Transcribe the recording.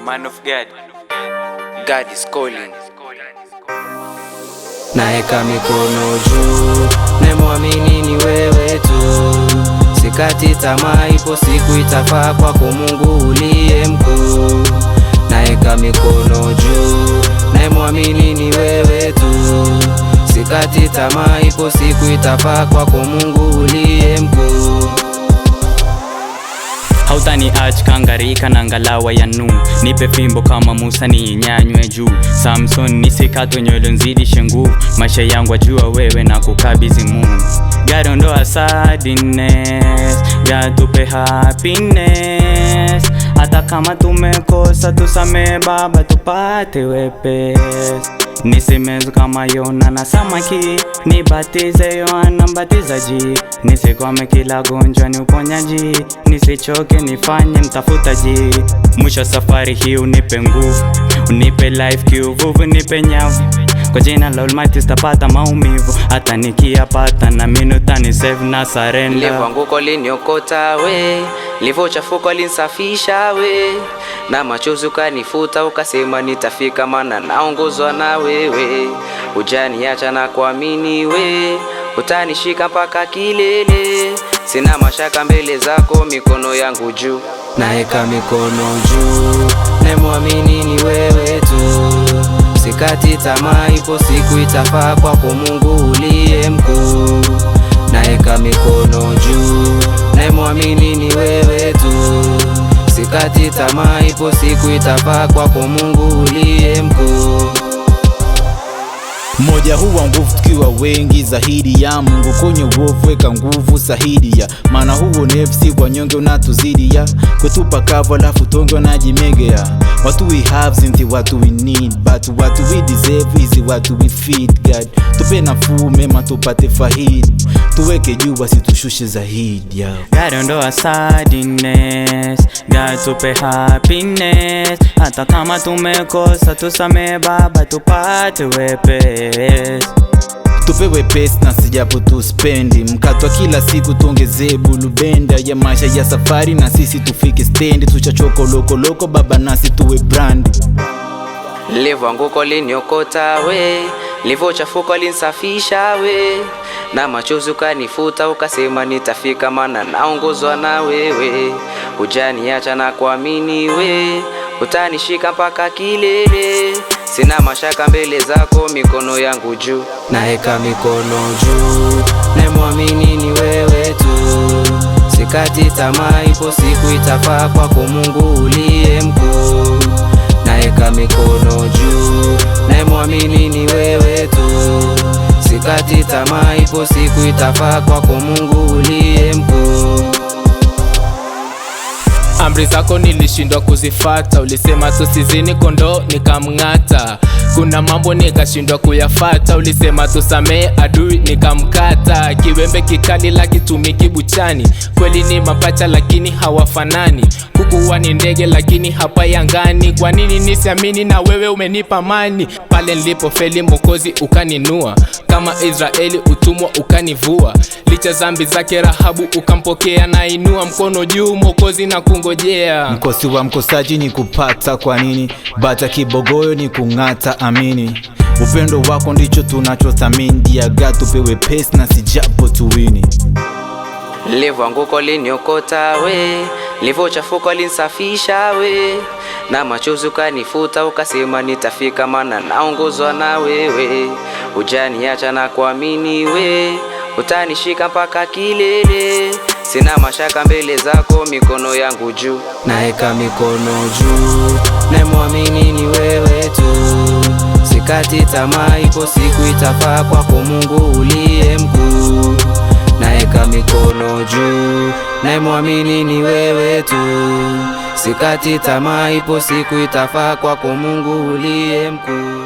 man of God. God is calling. Naeka mikono juu, nemwamini ni wewe tu. Sikati tamaa, ipo siku itafaa kwako Mungu uliye mkuu. Naeka mikono juu, nemwamini ni wewe tu. Sikati tamaa, ipo siku itafaa kwako Mungu uliye mkuu. Hautani ach kangarika na ngalawa ya nu. Nipe fimbo kama Musa ni nyanywe juu. Samson nisikato nywele nzidishe nguvu. Maisha yangu ajua wewe na kukabizi Mungu. God ondoa sadness, God tupe happiness. Hata kama tumekosa tusamee Baba tupate wepesi. Nisimezu kama Yona na samaki, nibatize Yohana mbatizaji. Nisikwame kila gonjwa ni uponyaji, nisichoke nifanye mtafutaji. Mwisho safari hii unipe nguvu, unipe life kiuvuvu, nipe nyavu. Kwa jina la Almighty sitapata maumivu, hata nikiyapata na mimi utanisave na surrender. Livo anguko liniokota we, livo chafuko linsafisha we. Na machozi ukanifuta ukasema nitafika maana naongozwa na wewe. Hujaniacha na kuamini we, utanishika mpaka kilele. Sina mashaka mbele zako, mikono yangu juu. Naeka mikono juu, nemwamini ni wewe tu. Sikati tamaa, ipo siku itafaa kwako Mungu uliye mkuu. Naeka mikono juu, nemwamini ni wewe tu. Sikati tamaa, ipo siku itafaa kwako Mungu uliye mkuu. Moja huwa nguvu tukiwa wengi zaidi ya Mungu. Kwenye uovu weka nguvu zaidi ya, maana huo nefsi kwa nyonge unatuzidi ya. Kwetupa kavu alafu tonge wanajimegea. What we have zinti what we need, but what we deserve is what we feed. God tupe nafuu mema tupate fahidi, tuweke juu basi tushushe zaidi ya. God ondoa sadness, God tupe happiness. Hata kama tumekosa tusamee Baba tupate wepesi. Tupe wepesi na sijapo tuspendi. Mkatwa kila siku tuongeze bulubenda ya maisha ya safari, na sisi tufike stendi. Tuchachoko loko loko Baba nasi tuwe brandi. Livo anguko liniokota we, livo chafuko linsafisha we. Na machozi ukanifuta ukasema nitafika maana naongozwa na wewe. Hujaniacha na kuamini we, utanishika mpaka kilele. Sina mashaka mbele zako, mikono yangu juu. Naeka mikono juu, nemwamini ni wewe tu. Sikati tamaa, ipo siku itafaa kwako Mungu uliye mkuu. Naeka mikono juu, nemwamini ni wewe tu. Sikati tamaa, ipo siku itafaa kwako Mungu uliye mkuu. Amri zako nilishindwa kuzifata, ulisema tusizini kondo nikamngata. Kuna mambo nikashindwa kuyafata, ulisema tusamee adui nikamkata. Kiwembe kikali la kitumiki buchani, kweli ni mapacha lakini hawafanani. Kukuwa ni ndege lakini hapa yangani. Kwa nini nisiamini na wewe umenipa amani? Pale nilipo feli Mwokozi ukaninua, kama Israeli utumwa ukanivua. Licha zambi zake Rahabu ukampokea, na inua mkono juu Mwokozi na kungojea. Mkosi wa mkosaji ni kupata kwa nini, bata kibogoyo ni kungata amini. Upendo wako ndicho tunachothamini, dia God tupe wepesi na sijapo tuwini. Livo anguko liniokota we, livo chafuko linsafisha we. Na machozi ukanifuta ukasema nitafika maana naongozwa na wewe. Hujaniacha na kuamini we, utanishika mpaka kilele. Sina mashaka mbele zako, mikono yangu juu. Naeka mikono juu, nemwamini ni wewe tu. Sikati tamaa, ipo siku itafaa kwako Mungu uliye mkuu. Naeka mikono juu, nemwamini ni wewe tu. Sikati tamaa, ipo siku itafaa kwako Mungu uliye mkuu.